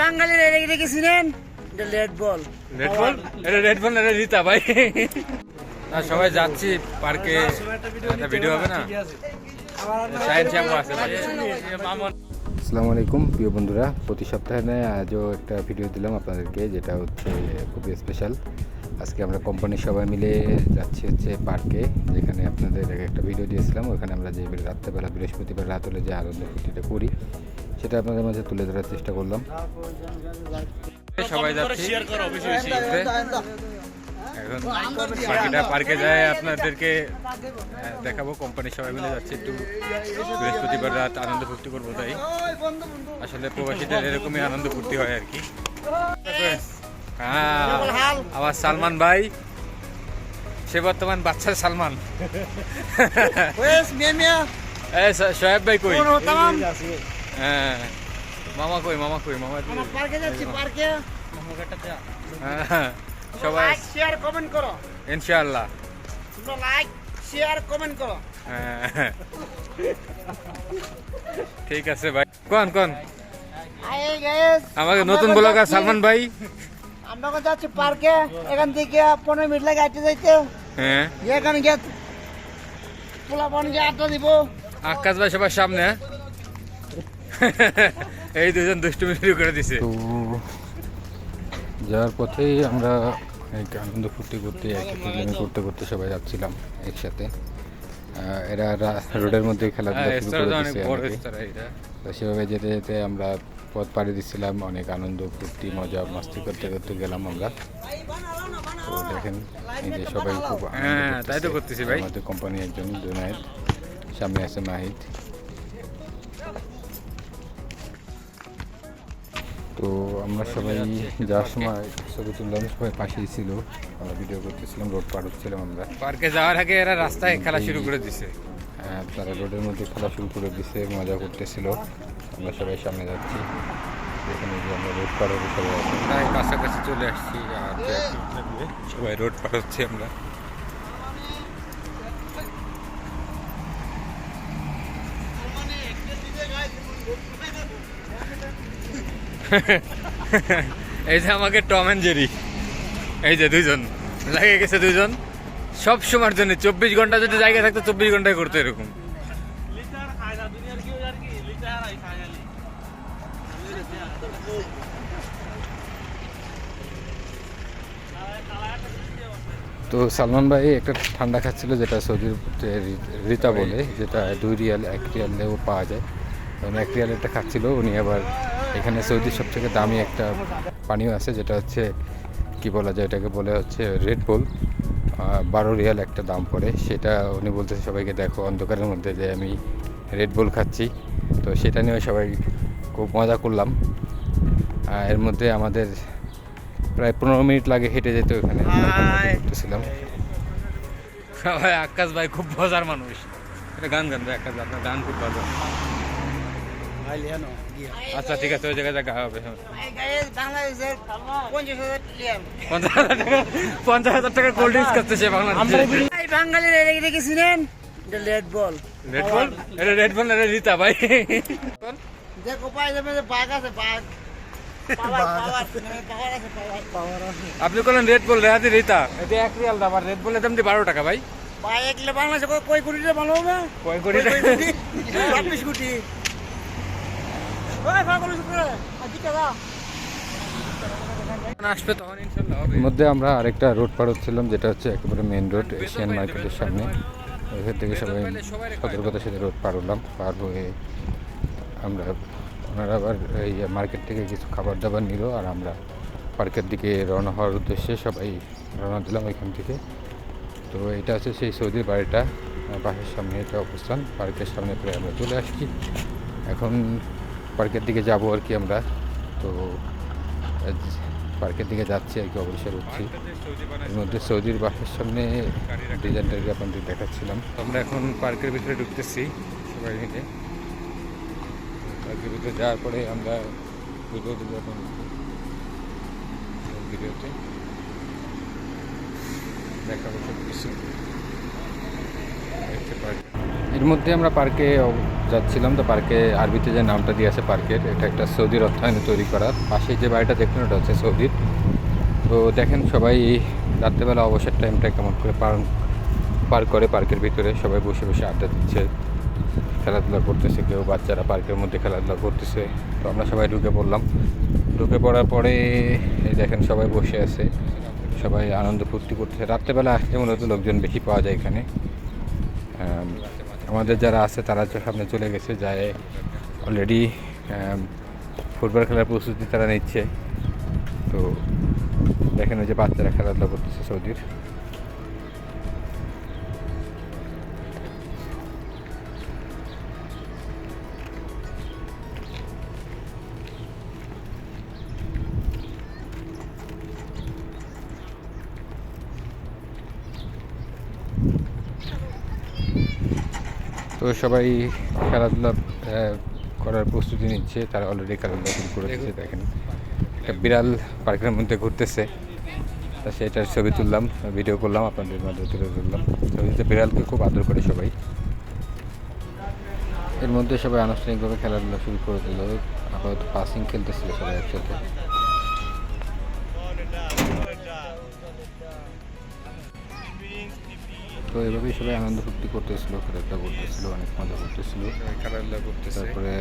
বাঙালির এটা দেখেছিলেন রেড বল এটা রিতা ভাই। না সবাই যাচ্ছি পার্কে, একটা ভিডিও হবে না? আসসালামু আলাইকুম প্রিয় বন্ধুরা, প্রতি সপ্তাহে আজও একটা ভিডিও দিলাম আপনাদেরকে, যেটা হচ্ছে খুবই স্পেশাল। আজকে আমরা কোম্পানির সবাই মিলে যাচ্ছি হচ্ছে পার্কে, যেখানে আপনাদের একটা ভিডিও দিয়েছিলাম। ওখানে আমরা যে রাত্রেবেলা বৃহস্পতিবার রাত হলে যে আনন্দ ফুর্তিটা করি, সেটা আপনাদের মাঝে তুলে ধরার চেষ্টা করলাম। সবাই যাচ্ছি এখন পার্কে যায়, আপনাদেরকে দেখাবো। কোম্পানির সবাই মিলে যাচ্ছি, একটু বৃহস্পতিবার রাত আনন্দ ফুর্তি করবো। তাই আসলে প্রবাসীদের এরকমই আনন্দ ফুর্তি হয় আর কি। হ্যাঁ, আবার সালমান ভাই, সে বর্তমান বাচ্চার সালমান। সোহেব ভাই কই? হ্যাঁ, মামা কই? মামা পার্কে যাচ্ছি, পার্কে সবাই লাইক শেয়ার কমেন্ট করো ইনশাআল্লাহ। তোমরা লাইক শেয়ার কমেন্ট করো। ঠিক আছে ভাই, কোন হাই গাইস, আমাকে নতুন ব্লগার সালমান ভাই। আমরা এখন যাচ্ছি পার্কে, এখান থেকে 15 মিনিট লাগে হাঁটতে যাইতে। হ্যাঁ, এখানে গিয়ে পোলাপান গিয়ে আড্ডা দিব। আকাশ ভাই সবার সামনে এই দুজন দুষ্টুমি শুরু করে দিছে। তো যাওয়ার পথেই আমরা আনন্দ ফুর্তি করতে করতে করতে সবাই যাচ্ছিলাম একসাথে। এরা রোডের মধ্যে খেলাধুলা শুরু করে দিচ্ছে। তো সেভাবে যেতে যেতে আমরা পথ পাড়ি দিচ্ছিলাম, অনেক আনন্দ ফুর্তি মজা মাস্তি করতে করতে গেলাম আমরা। তো দেখেন এই যে সবাই খুব তাই তো করতেছি ভাই। আমাদের কোম্পানির একজন জুনায়েদ, সামনে আছে মাহিদ। তো আমরা সবাই যাওয়ার সময় ছবি তুললাম, সবাই পাশেই ছিল, আমরা ভিডিও করতেছিলাম, রোড পার হচ্ছিলাম আমরা। পার্কে যাওয়ার আগে এরা রাস্তায় খেলা শুরু করে দিছে। হ্যাঁ, তারা রোডের মধ্যে খেলা শুরু করে দিছে, মজা করতেছিল। আমরা সবাই সামনে যাচ্ছি, যেখানে যে আমরা রোড পার হবো সবাই আছে। প্রায় কাছাকাছি চলে আসছি, আর সবাই রোড পার হচ্ছি আমরা। এই যে আমাকে টম এন্ড জেরি, এই যে দুইজন লাগে গেছে, দুইজন সব সময়ের জন্য 24 ঘন্টা যদি জায়গা থাকতো 24 ঘন্টায় করতো এরকম। তো সালমান ভাই একটা ঠান্ডা খাচ্ছিল, যেটা সৌদির রিতা বলে, যেটা 2 রিয়াল 1 রিয়ালেও পাওয়া যায়। উনি 1 রিয়ালেরটা খাচ্ছিল। উনি আবার এখানে সৌদির সবথেকে দামি একটা পানীয় আছে, যেটা হচ্ছে কি বলা যায়, এটাকে বলে হচ্ছে রেড বুল। 12 রিয়াল একটা দাম পড়ে। সেটা উনি বলতেছে সবাইকে, দেখো অন্ধকারের মধ্যে যে আমি রেড বুল খাচ্ছি। তো সেটা নিয়ে সবাই খুব মজা করলাম। এর মধ্যে আমাদের প্রায় 15 মিনিট লাগে হেঁটে যেতে ওখানে করতেছিলাম। আকাশ ভাই খুব মজার মানুষ। এটা গান ভাই, আকাশ আপনার গান খুব ভালো। আচ্ছা ঠিক আছে, ওই জায়গায় দেখা হবে। বাংলাদেশের 50,000 টাকা কোল্ড ড্রিঙ্কস করতে সে বাংলাদেশে। বাঙালির এটা দেখেছিলেন রেড বল এটা রিতা ভাই। দেখো পাই যাবে যে বাঘ আছে, বাঘ আপনি বলেন রেড বল রেহাতি রিতা, এটা 1 রিয়াল দাম, আর রেড বলের দাম 12 টাকা ভাই। ভাই একলে বাংলাদেশে কয় কোটি টাকা ভালো হবে? কয় কোটি? 26 কোটি। ওই পাগল করে আজকে দাদা আসবে তখন ইনশাআল্লাহ হবে। এর মধ্যে আমরা আরেকটা রোড পার হচ্ছিলাম, যেটা হচ্ছে একেবারে মেইন রোড, এশিয়ান মার্কেটের সামনে। ওইখান থেকে সবাই সতর্কতার সাথে রোড পার হলাম। পার হয়ে আমরা, ওনারা আবার এই মার্কেট থেকে কিছু খাবার দাবার নিল, আর আমরা পার্কের দিকে রওনা হওয়ার উদ্দেশ্যে সবাই রওনা দিলাম এখান থেকে। তো এটা হচ্ছে সেই সৌদির বাড়িটা, বাসার সামনে এটা অবস্থান। পার্কের সামনে প্রায় আমরা চলে আসছি, এখন পার্কের দিকে যাব আর কি আমরা। তো পার্কের দিকে যাচ্ছি আর কি, অবশ্যই উঠছি। এর মধ্যে সৌদির বাসার সামনে ডিজাইনটাকে আপনাদের দেখাচ্ছিলাম। আমরা এখন পার্কের ভিতরে ঢুকতেছি সবাই মিলে। পার্কের ভিতরে যাওয়ার পরে আমরা ভিডিও দেবো এখন, ভিডিওতে দেখাবো সব কিছু। এর মধ্যে আমরা পার্কে যাচ্ছিলাম, তো পার্কে আরবিতে যে নামটা দিয়ে আছে পার্কের, এটা একটা সৌদির অর্থায়নে তৈরি করা। পাশে যে বাড়িটা দেখুন ওটা হচ্ছে সৌদির। তো দেখেন সবাই রাত্রেবেলা অবসর টাইমটা কেমন করে পার করে পার্কের ভিতরে। সবাই বসে বসে আড্ডা দিচ্ছে, খেলাধুলা করতেছে, কেউ বাচ্চারা পার্কের মধ্যে খেলাধুলা করতেছে। তো আমরা সবাই ঢুকে পড়লাম। ঢুকে পড়ার পরে এই দেখেন সবাই বসে আছে, সবাই আনন্দ ফুর্তি করতেছে। রাত্রেবেলা আসলে মূলত লোকজন বেশি পাওয়া যায় এখানে। আমাদের যারা আছে তারা সামনে চলে গেছে, যায় অলরেডি ফুটবল খেলার প্রস্তুতি তারা নিচ্ছে। তো দেখেন ওই যে বাচ্চারা খেলাধুলা করতেছে সৌদির। তো সবাই খেলাধুলা করার প্রস্তুতি নিচ্ছে, তারা অলরেডি খেলাধুলা শুরু করেছে। দেখেন একটা বিড়াল পার্কের মধ্যে ঘুরতেছে, তা সেটার ছবি তুললাম, ভিডিও করলাম, আপনাদের মাধ্যমে তুলে ধরলাম। ছবিতে বিড়ালকে খুব আদর করে সবাই। এর মধ্যে সবাই আনুষ্ঠানিকভাবে খেলাধুলা শুরু করে দিল। আপাতত পাসিং খেলতেছিল সবাই একসাথে। তো এভাবেই সবাই আনন্দ ফুর্তি করতেছিল, খেলাধুলা করতেছিল, অনেক মজা করতেছিল, খেলাধুলা করতেছে। তারপরে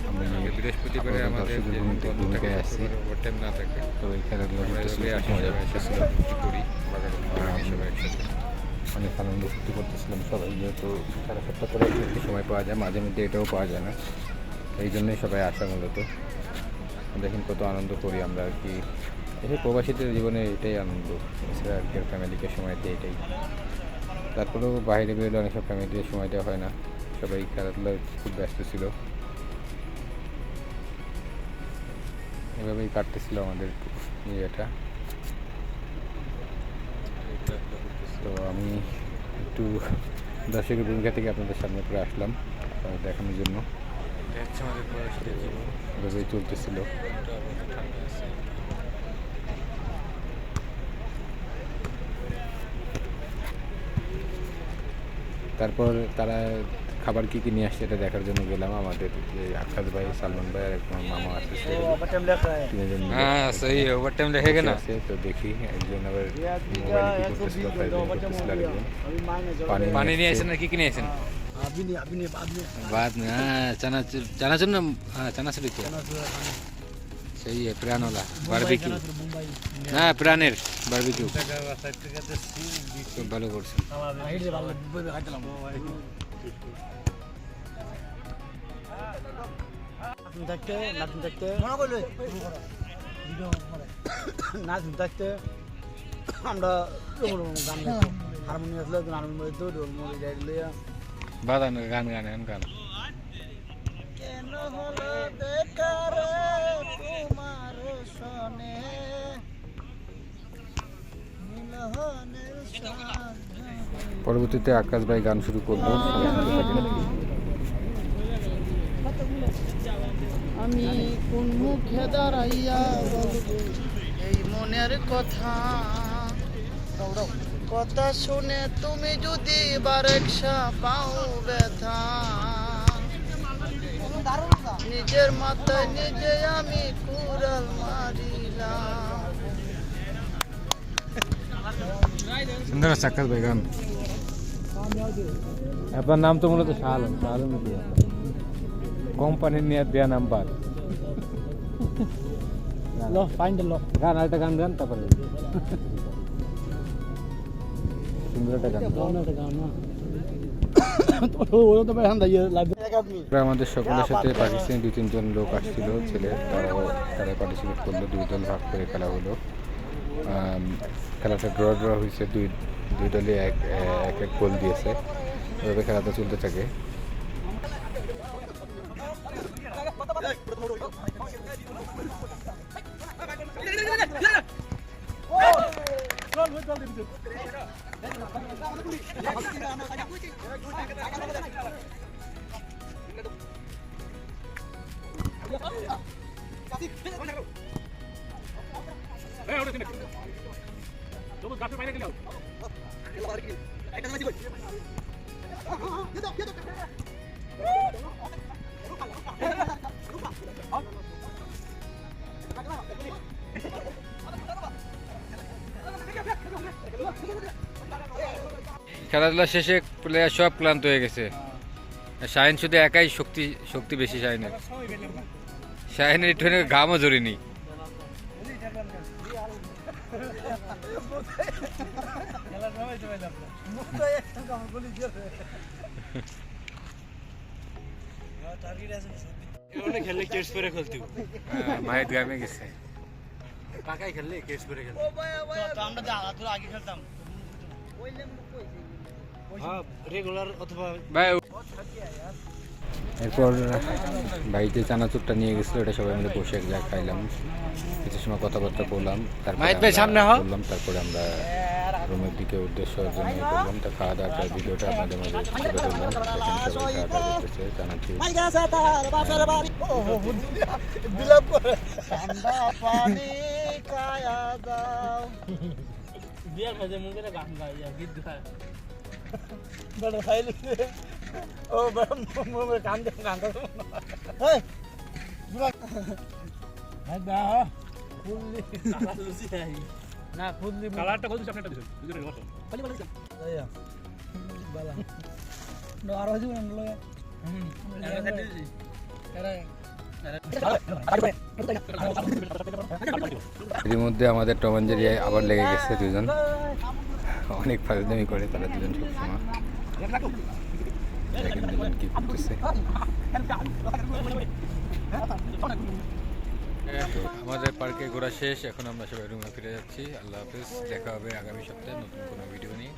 আমি বৃহস্পতিবারে আমাদের দর্শকের ভূমিকায় আসছি। ওভারটাইম না থাকে তো এই খেলাধুলা করতেছিল, খুব মজা করতেছিল, করি সবাই একসাথে। অনেক আনন্দ ফুর্তি করতেছিলাম সবাই। যেহেতু 7:30 করে একটু সময় পাওয়া যায়, মাঝে মধ্যে এটাও পাওয়া যায় না, এই জন্যই সবাই আসা মূলত। দেখেন কত আনন্দ করি আমরা আর কি। এই প্রবাসীদের জীবনে এটাই আনন্দ, এছাড়া আর কি ফ্যামিলিকে সময় দিয়ে এটাই। তারপরেও বাইরে বেরোলে অনেক সব ফ্যামিলিতে সময় দেওয়া হয় না, সবাই খেলাধুলায় খুব ব্যস্ত ছিল। এভাবেই কাটতেছিল আমাদের ইয়েটা। তো আমি একটু দর্শকের ভূমিকা থেকে আপনাদের সামনে করে আসলাম দেখানোর জন্য। এভাবেই চলতেছিল। তারপর তারা খাবার কী কী নিয়ে আসছে এটা দেখার জন্য গেলাম। আমাদের যে আকাশ ভাই, সালমান ভাই আর একজন মামা আছে, তিনজন ওভারটাইম দেখে না। আছে। তো দেখি একজন আবার মোবাইলে কি করতেছিল, করতেছিল আরেকজন। পানি নিয়ে আসেন না, কি কি নিয়ে আসেন? बात में चनाचूर चनाचूर ना, हाँ चनाचूर तो सही है। प्रान वाला बारबेक्यू ना, प्रानेर बारबेक्यू ভালো করছে। আমরা হারমোনিয়াম আসলে হারমোনিয়াম বাদান গান গান গান কেন হলো বেকার তোমার সনে মিলনের পরবর্তীতে আকাশ ভাই গান শুরু করলো। আমি কোন মুখে দাঁড়াইয়া বলবো এই মনের কথা, কথা শুনে তুমি যদি বারেকশা পাও ব্যথা, নিজের মাথায় নিজে আমি কুড়াল মারিলাম। সুন্দর আছে আকাশ ভাই গান। আপনার নাম তো মূলত শাহ আলম, শাহ আলম কোম্পানির নিয়ে দেওয়া নাম্বার। গান আরেকটা গান গান, তারপরে সুন্দর একটা গান। আমাদের সকলের সাথে পাকিস্তানি 2-3 লোক আসছিল, ছেলে, তারা পার্টিসিপেট করলো। 2 দল ভাগ করে খেলা হলো। খেলাটা ড্র হয়েছে, দুই দলে এক এক গোল দিয়েছে। এভাবে খেলাটা চলতে থাকে। খেলাধুলা শেষে প্লেয়ার সব ক্লান্ত হয়ে গেছে। শাহিন শুধু একাই শক্তি বেশি শাহিনের। শাহিনের একটু ঘামও জড়িনি। খেললে কেটস করে খেলতে মায়ের গ্রামে গেছে। কাকাই খেললে কেটস করে খেলতে আমরা তো আগে খেলতাম রেগুলার অথবা ভাই এরপর বাড়িতে চানাচুরটা নিয়ে গেছিলো, এটা সবাই মিলে বসে এক জায়গায় খাইলাম, কিছু সময় কথাবার্তা বললাম, মাহিত ভাই, সামনে হ। বললাম, তারপরে আমরা রুমের দিকে উদ্দেশ্য অর্জন করলাম। তা খাওয়া দাওয়ার ভিডিওটা আপনাদের মাঝে তুলে ধরলাম। দেখেন সবাই খাওয়া দাওয়া করতেছে, চানাচুর। ঠান্ডা পানি খায়া দাও। বিয়ার মাঝে মুখে গান গায় গীত গায় বড় খাইলি ও বড় মুমে কান দে কান দে এই আদা ফুললি কালা লুচি আই না ফুললি কালারটা কত সামনেটা দিছ দুজনে বসো বলি বলি আয়া বালা নো আর হজু না লয় এর মধ্যে আমাদের টম এন্ড জেরি আবার লেগে গেছে, দুজন অনেক ফাজলামি করে তারা দুজন সবসময়। দেখেন দুজন কি করতেছে। আমাদের পার্কে ঘোরা শেষ, এখন আমরা সবাই রুমে ফিরে যাচ্ছি। আল্লাহ হাফেজ, দেখা হবে আগামী সপ্তাহে নতুন কোনো ভিডিও নিয়ে।